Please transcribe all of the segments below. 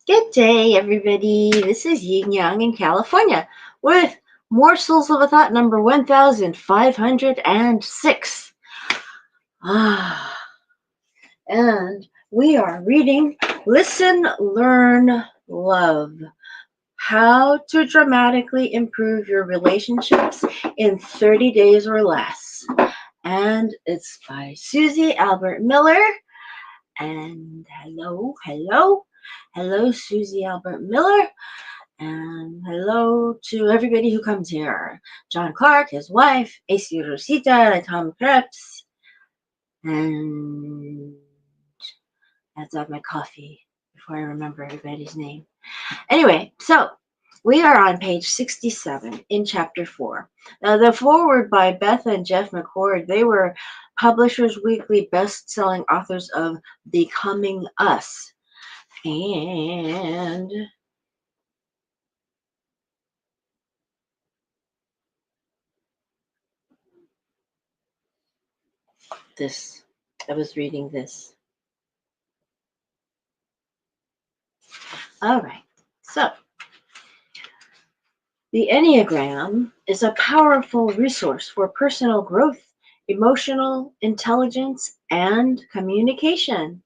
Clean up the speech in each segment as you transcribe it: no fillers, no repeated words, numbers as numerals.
Good day, everybody. This is Yin Yang in California with Morsels of a Thought number 1506. Ah, and we are reading Listen, Learn, Love. How to Dramatically Improve Your Relationships in 30 Days or Less. And it's by Susie Albert Miller. And hello, Susie Albert Miller. And hello to everybody who comes here. John Clark, his wife, AC Rosita, Tom Krebs, and I have to have my coffee before I remember everybody's name. Anyway, so we are on page 67 in chapter 4. Now, the foreword by Beth and Jeff McCord, they were Publishers Weekly best-selling authors of Becoming Us. And I was reading this. All right, so the Enneagram is a powerful resource for personal growth, emotional intelligence, and communication.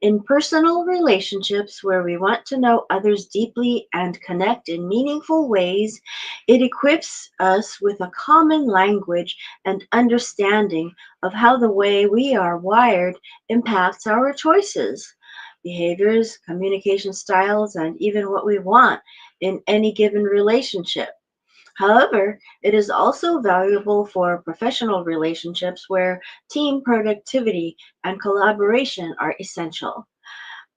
In personal relationships where we want to know others deeply and connect in meaningful ways, it equips us with a common language and understanding of how the way we are wired impacts our choices, behaviors, communication styles, and even what we want in any given relationship. However, it is also valuable for professional relationships where team productivity and collaboration are essential.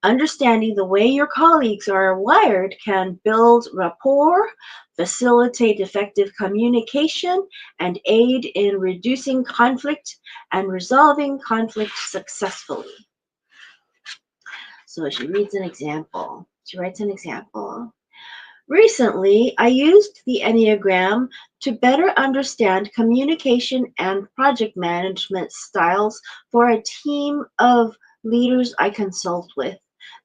Understanding the way your colleagues are wired can build rapport, facilitate effective communication, and aid in reducing conflict and resolving conflict successfully. So she reads an example. She writes an example. Recently, I used the Enneagram to better understand communication and project management styles for a team of leaders I consult with.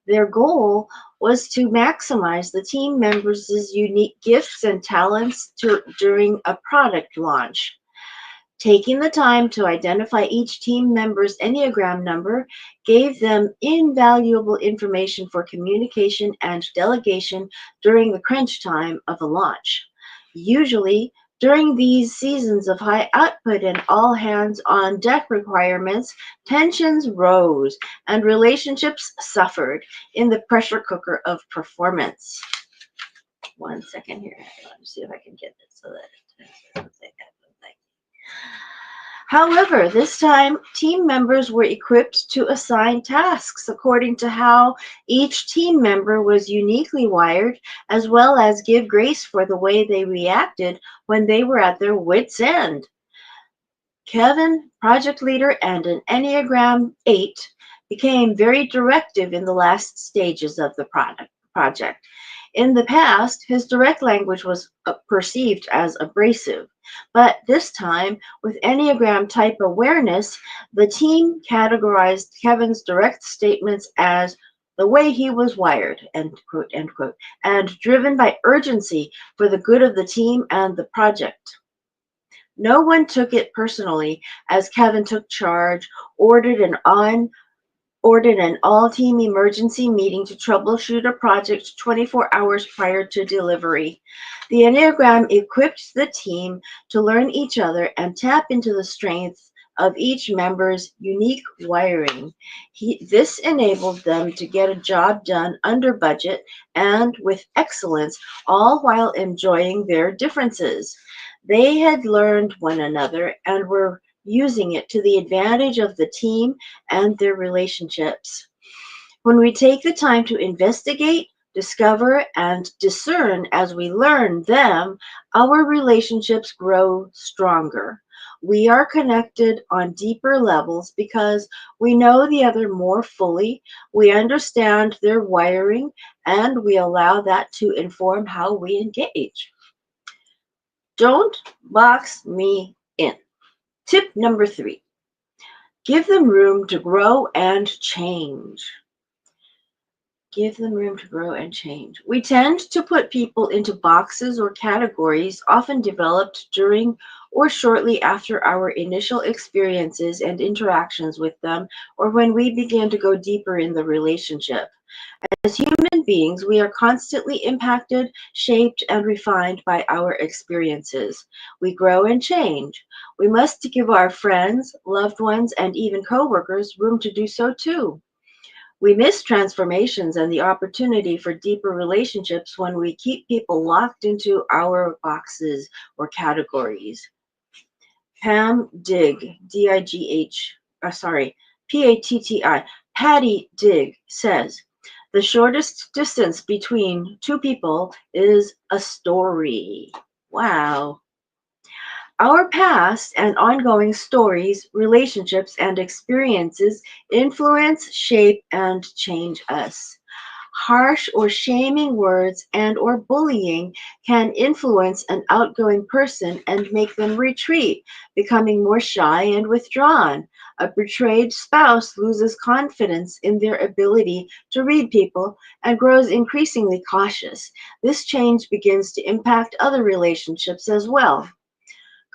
Their goal was to maximize the team members' unique gifts and talents during a product launch. Taking the time to identify each team member's Enneagram number gave them invaluable information for communication and delegation during the crunch time of a launch. Usually, during these seasons of high output and all hands on deck requirements, tensions rose and relationships suffered in the pressure cooker of performance. 1 second here. Let me see if I can get this so that it's like that. However, this time, team members were equipped to assign tasks according to how each team member was uniquely wired, as well as give grace for the way they reacted when they were at their wits' end. Kevin, project leader and an Enneagram 8, became very directive in the last stages of the project. In the past, his direct language was perceived as abrasive, but this time, with Enneagram type awareness, the team categorized Kevin's direct statements as the way he was wired, end quote, and driven by urgency for the good of the team and the project. No one took it personally as Kevin took charge, ordered an all-team emergency meeting to troubleshoot a project 24 hours prior to delivery. The Enneagram equipped the team to learn each other and tap into the strengths of each member's unique wiring. This enabled them to get a job done under budget and with excellence, all while enjoying their differences. They had learned one another and were using it to the advantage of the team and their relationships. When we take the time to investigate, discover, and discern as we learn them, our relationships grow stronger. We are connected on deeper levels because we know the other more fully, we understand their wiring, and we allow that to inform how we engage. Don't box me in. Tip number 3. Give them room to grow and change. Give them room to grow and change. We tend to put people into boxes or categories, often developed during or shortly after our initial experiences and interactions with them, or when we begin to go deeper in the relationship. As human beings, we are constantly impacted, shaped, and refined by our experiences. We grow and change. We must give our friends, loved ones, and even coworkers room to do so too. We miss transformations and the opportunity for deeper relationships when we keep people locked into our boxes or categories. Pam Digg, D-I-G-H, sorry, P-A-T-T-I, Patty Digg says, the shortest distance between two people is a story. Wow. Our past and ongoing stories, relationships, and experiences influence, shape, and change us. Harsh or shaming words and or bullying can influence an outgoing person and make them retreat, becoming more shy and withdrawn. A betrayed spouse loses confidence in their ability to read people and grows increasingly cautious. This change begins to impact other relationships as well.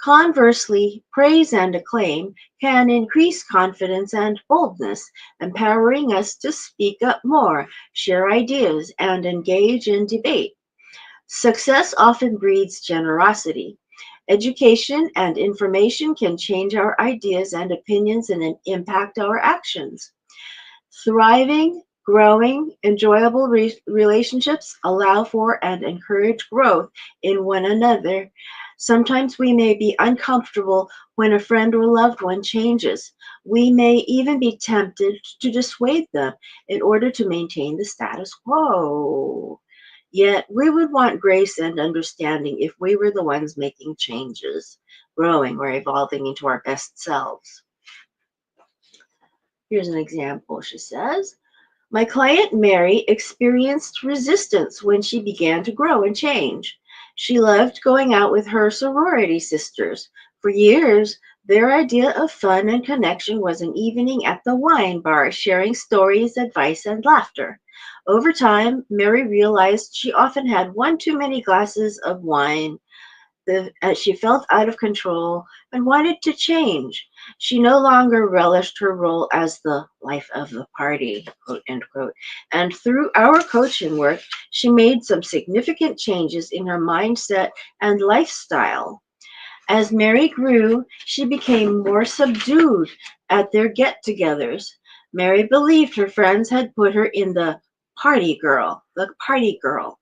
Conversely, praise and acclaim can increase confidence and boldness, empowering us to speak up more, share ideas, and engage in debate. Success often breeds generosity. Education and information can change our ideas and opinions and impact our actions. Thriving, growing, enjoyable relationships allow for and encourage growth in one another. Sometimes we may be uncomfortable when a friend or loved one changes. We may even be tempted to dissuade them in order to maintain the status quo. Yet we would want grace and understanding if we were the ones making changes, growing or evolving into our best selves. Here's an example, she says. My client Mary experienced resistance when she began to grow and change. She loved going out with her sorority sisters. For years, their idea of fun and connection was an evening at the wine bar, sharing stories, advice, and laughter. Over time, Mary realized she often had one too many glasses of wine. She felt out of control and wanted to change. She no longer relished her role as the life of the party, quote, end quote. And through our coaching work, she made some significant changes in her mindset and lifestyle. As Mary grew, she became more subdued at their get togethers. Mary believed her friends had put her in the party girl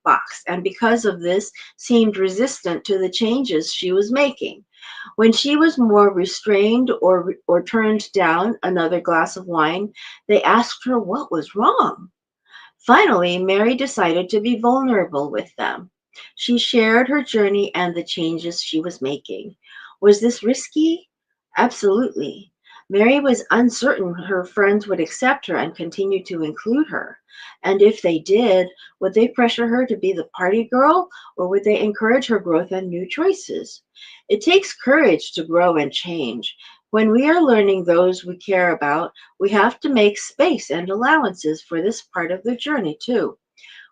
box, and because of this, seemed resistant to the changes she was making. When she was more restrained or turned down another glass of wine, they asked her what was wrong. Finally, Mary decided to be vulnerable with them. She shared her journey and the changes she was making. Was this risky? Absolutely. Mary was uncertain her friends would accept her and continue to include her. And if they did, would they pressure her to be the party girl or would they encourage her growth and new choices? It takes courage to grow and change. When we are learning those we care about, we have to make space and allowances for this part of the journey too.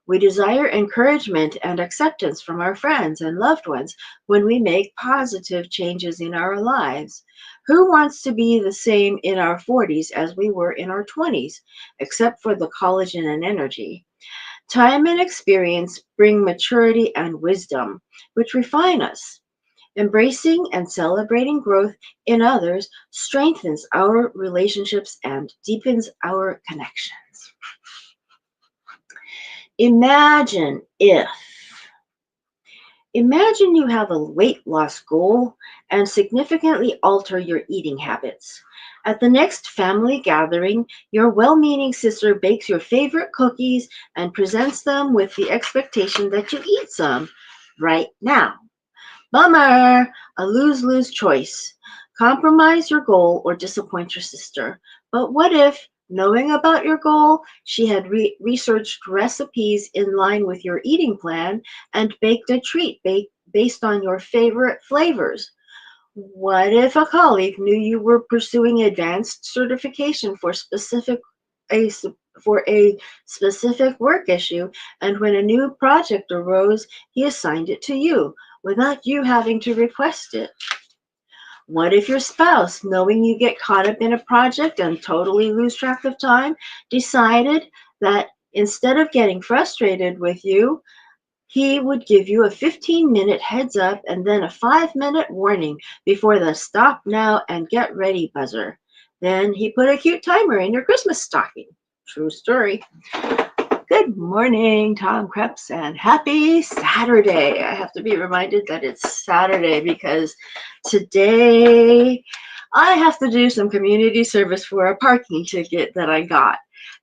We desire encouragement and acceptance from our friends and loved ones when we make positive changes in our lives. Who wants to be the same in our 40s as we were in our 20s, except for the collagen and energy? Time and experience bring maturity and wisdom, which refine us. Embracing and celebrating growth in others strengthens our relationships and deepens our connections. Imagine if, imagine you have a weight loss goal and significantly alter your eating habits. At the next family gathering, your well-meaning sister bakes your favorite cookies and presents them with the expectation that you eat some right now. Bummer, a lose-lose choice. Compromise your goal or disappoint your sister. But what if, knowing about your goal, she had researched recipes in line with your eating plan and baked a treat based on your favorite flavors? What if a colleague knew you were pursuing advanced certification for specific for a specific work issue, and when a new project arose, he assigned it to you without you having to request it. What if your spouse, knowing you get caught up in a project and totally lose track of time, decided that instead of getting frustrated with you, he would give you a 15-minute heads up and then a 5-minute warning before the stop now and get ready buzzer. Then he put a cute timer in your Christmas stocking. True story. Good morning, Tom Krebs, and happy Saturday. I have to be reminded that it's Saturday because today I have to do some community service for a parking ticket that I got.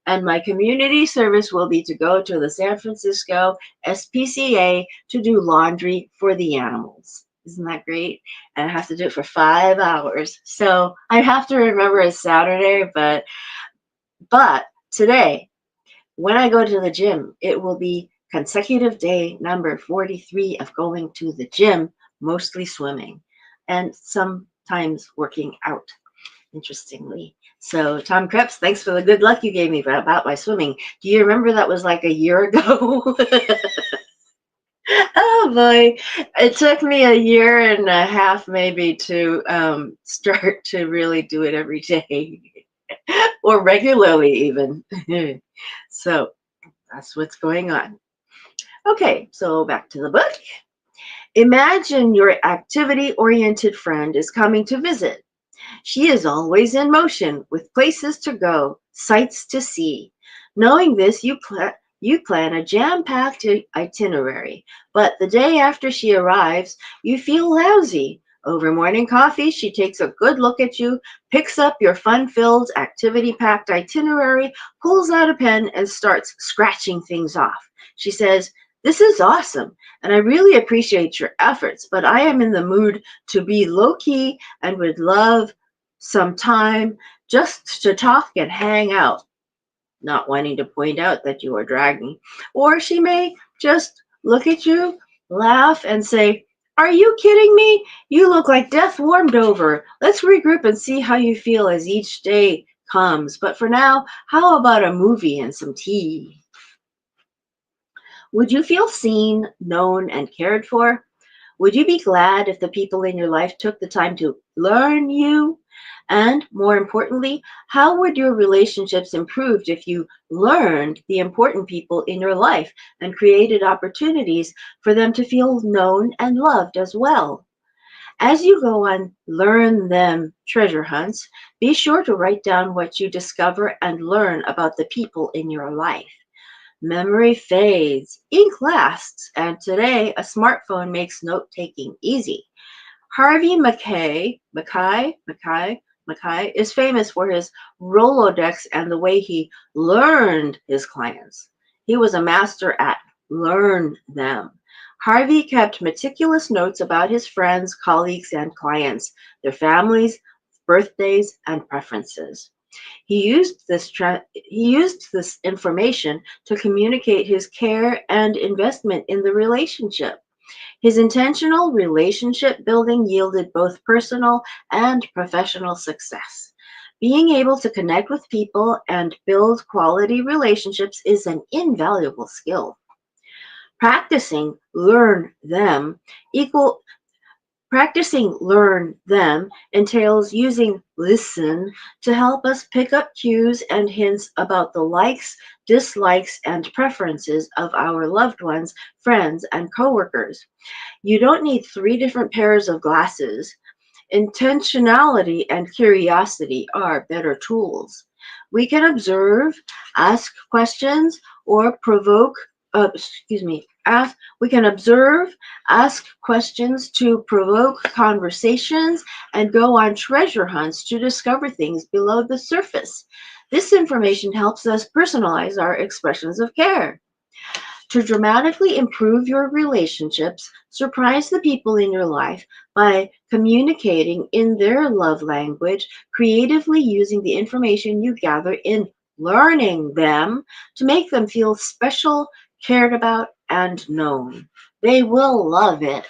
And my community service will be to go to the San Francisco SPCA to do laundry for the animals. Isn't that great? And I have to do it for 5 hours. So I have to remember it's Saturday, but today, when I go to the gym, it will be consecutive day number 43 of going to the gym, mostly swimming and sometimes working out, interestingly. So, Tom Krebs, thanks for the good luck you gave me about my swimming. Do you remember that was like a year ago? Oh boy, it took me a year and a half maybe to start to really do it every day or regularly even. So that's what's going on. Okay, so back to the book. Imagine your activity-oriented friend is coming to visit. She is always in motion with places to go, sights to see. Knowing this, you plan a jam-packed itinerary, but the day after she arrives, you feel lousy. Over morning coffee, she takes a good look at you, picks up your fun-filled, activity-packed itinerary, pulls out a pen, and starts scratching things off. She says, "This is awesome, and I really appreciate your efforts, but I am in the mood to be low-key and would love some time just to talk and hang out," not wanting to point out that you are dragging. Or she may just look at you, laugh, and say, "Are you kidding me? You look like death warmed over. Let's regroup and see how you feel as each day comes. But for now, how about a movie and some tea?" Would you feel seen, known, and cared for? Would you be glad if the people in your life took the time to learn you? And more importantly, how would your relationships improve if you learned the important people in your life and created opportunities for them to feel known and loved as well? As you go on learn them treasure hunts, be sure to write down what you discover and learn about the people in your life. Memory fades, ink lasts, and today a smartphone makes note-taking easy. Harvey Mackay is famous for his Rolodex and the way he learned his clients. He was a master at learn them. Harvey kept meticulous notes about his friends, colleagues, and clients, their families, birthdays, and preferences. He used this information to communicate his care and investment in the relationship. His intentional relationship building yielded both personal and professional success. Being able to connect with people and build quality relationships is an invaluable skill. Practicing learn them equal Practicing learn them entails using listen to help us pick up cues and hints about the likes, dislikes, and preferences of our loved ones, friends, and coworkers. You don't need 3 different pairs of glasses. Intentionality and curiosity are better tools. We can observe, ask questions, or we can observe, ask questions to provoke conversations, and go on treasure hunts to discover things below the surface. This information helps us personalize our expressions of care. To dramatically improve your relationships, surprise the people in your life by communicating in their love language, creatively using the information you gather in learning them to make them feel special, cared about, and known. They will love it.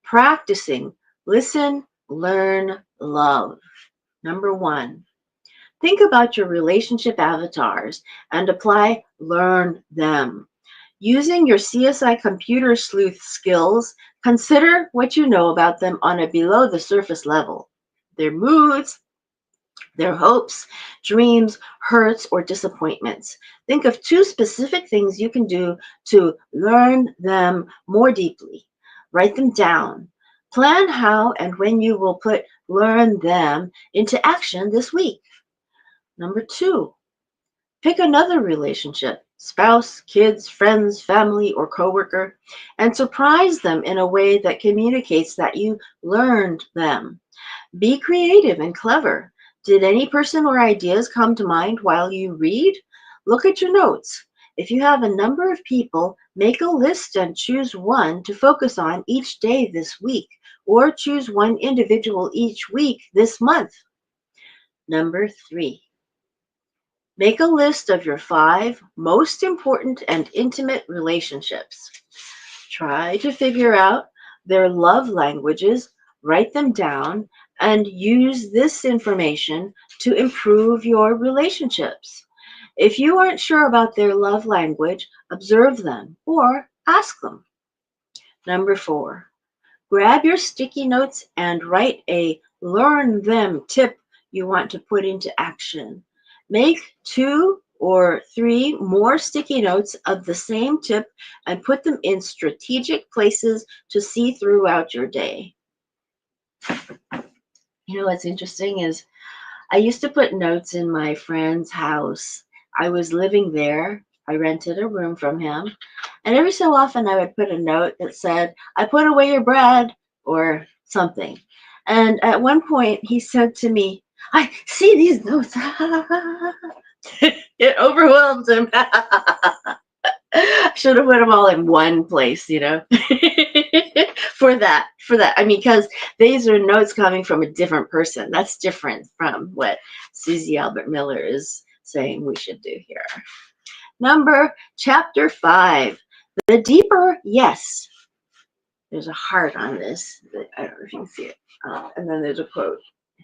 Practicing listen, learn, love. Number 1. Think about your relationship avatars and apply learn them. Using your CSI computer sleuth skills, consider what you know about them on a below the surface level. Their moods, their hopes, dreams, hurts, or disappointments. Think of two specific things you can do to learn them more deeply. Write them down. Plan how and when you will put learn them into action this week. Number two, pick another relationship, spouse, kids, friends, family, or coworker, and surprise them in a way that communicates that you learned them. Be creative and clever. Did any person or ideas come to mind while you read? Look at your notes. If you have a number of people, make a list and choose one to focus on each day this week, or choose one individual each week this month. Number three, make a list of your 5 most important and intimate relationships. Try to figure out their love languages, write them down, and use this information to improve your relationships. If you aren't sure about their love language, observe them or ask them. Number 4, grab your sticky notes and write a learn them tip you want to put into action. Make 2 or 3 more sticky notes of the same tip and put them in strategic places to see throughout your day. You know what's interesting is I used to put notes in my friend's house. I was living there. I rented a room from him. And every so often I would put a note that said, I put away your bread or something. And at one point he said to me, I see these notes. It overwhelmed him. I should have put them all in one place, you know, for that. I mean, because these are notes coming from a different person. That's different from what Susie Albert Miller is saying we should do here. Chapter 5, the deeper yes. There's a heart on this. I don't know if you can see it. And then there's a quote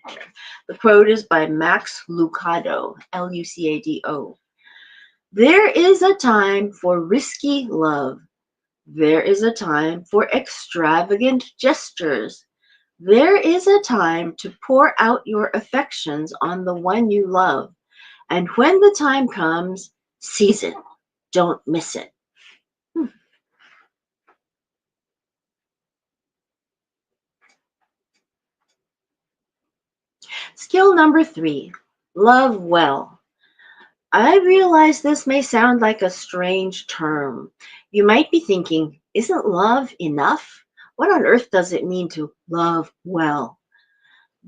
here. The quote is by Max Lucado, Lucado. There is a time for risky love. There is a time for extravagant gestures. There is a time to pour out your affections on the one you love. And when the time comes, seize it. Don't miss it. Skill number 3, love well. I realize this may sound like a strange term. You might be thinking, isn't love enough? What on earth does it mean to love well?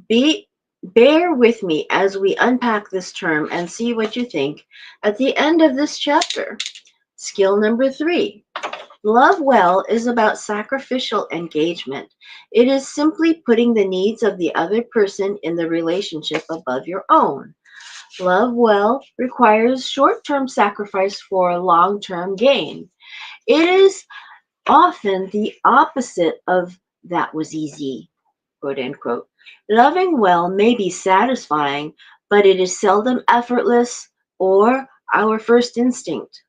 Bear with me as we unpack this term and see what you think at the end of this chapter. Skill number 3. Love well is about sacrificial engagement. It is simply putting the needs of the other person in the relationship above your own. Love well requires short-term sacrifice for long-term gain. It is often the opposite of that was easy, quote unquote. Loving well may be satisfying, but it is seldom effortless or our first instinct.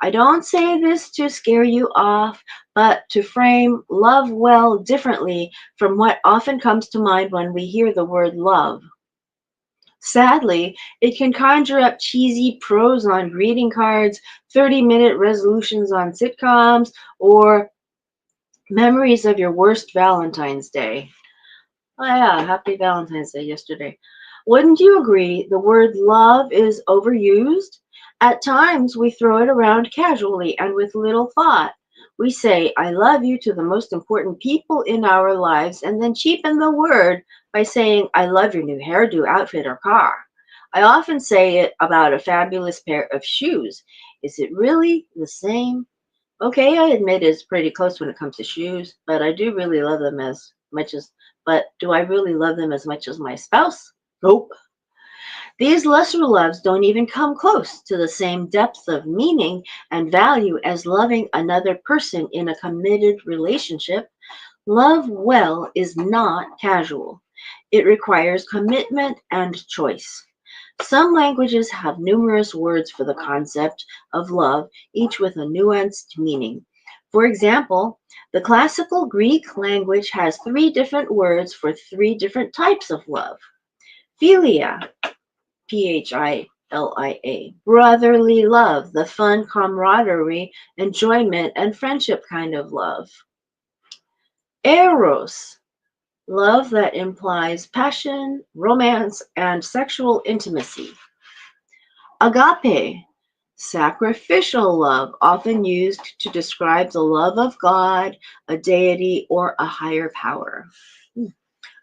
I don't say this to scare you off, but to frame love well differently from what often comes to mind when we hear the word love. Sadly, it can conjure up cheesy prose on greeting cards, 30-minute resolutions on sitcoms, or memories of your worst Valentine's Day. Oh yeah, happy Valentine's Day yesterday. Wouldn't you agree the word love is overused? At times we throw it around casually and with little thought. We say, I love you to the most important people in our lives and then cheapen the word by saying, I love your new hairdo, outfit, or car. I often say it about a fabulous pair of shoes. Is it really the same? Okay, I admit it's pretty close when it comes to shoes, but I do really love them as much as, but do I really love them as much as my spouse? Nope. These lesser loves don't even come close to the same depth of meaning and value as loving another person in a committed relationship. Love well is not casual. It requires commitment and choice. Some languages have numerous words for the concept of love, each with a nuanced meaning. For example, the classical Greek language has 3 different words for 3 different types of love. Philia, Philia, brotherly love, the fun, camaraderie, enjoyment, and friendship kind of love. Eros, love that implies passion, romance, and sexual intimacy. Agape, sacrificial love, often used to describe the love of God, a deity, or a higher power.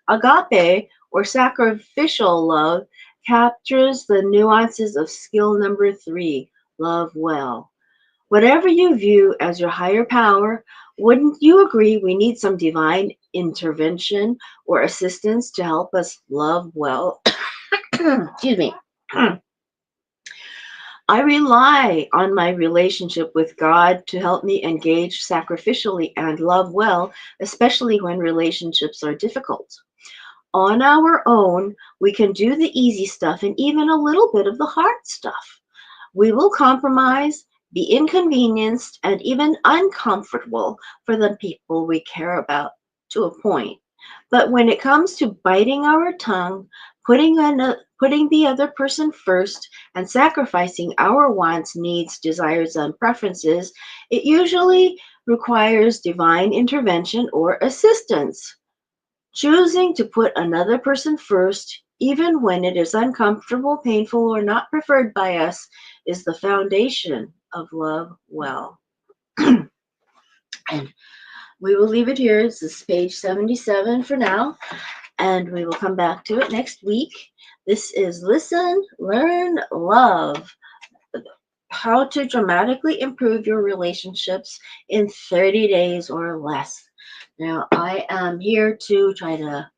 Agape, or sacrificial love, captures the nuances of skill number 3, love well. Whatever you view as your higher power, wouldn't you agree we need some divine intervention or assistance to help us love well? Excuse me. I rely on my relationship with God to help me engage sacrificially and love well, especially when relationships are difficult. On our own, we can do the easy stuff and even a little bit of the hard stuff. We will compromise, be inconvenienced, and even uncomfortable for the people we care about to a point. But when it comes to biting our tongue, putting the other person first, and sacrificing our wants, needs, desires, and preferences, it usually requires divine intervention or assistance. Choosing to put another person first, even when it is uncomfortable, painful, or not preferred by us, is the foundation of love well. And we will leave it here. This is page 77 for now, and we will come back to it next week. This is Listen, Learn, Love. How to dramatically improve your relationships in 30 days or less. Now, I am here to try to,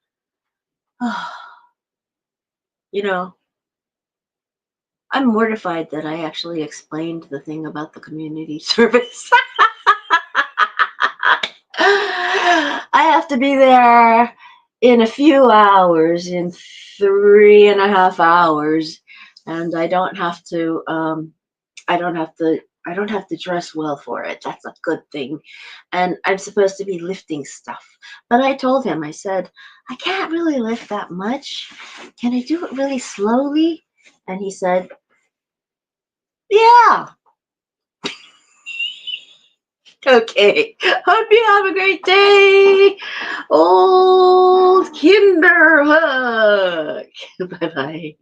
you know, I'm mortified that I actually explained the thing about the community service. I have to be there in a few hours, in 3.5 hours, and I don't have to. I don't have to. I don't have to dress well for it. That's a good thing. And I'm supposed to be lifting stuff. But I told him, I said, I can't really lift that much. Can I do it really slowly? And he said, yeah. Okay. Hope you have a great day. Old Kinder Hug. Bye bye.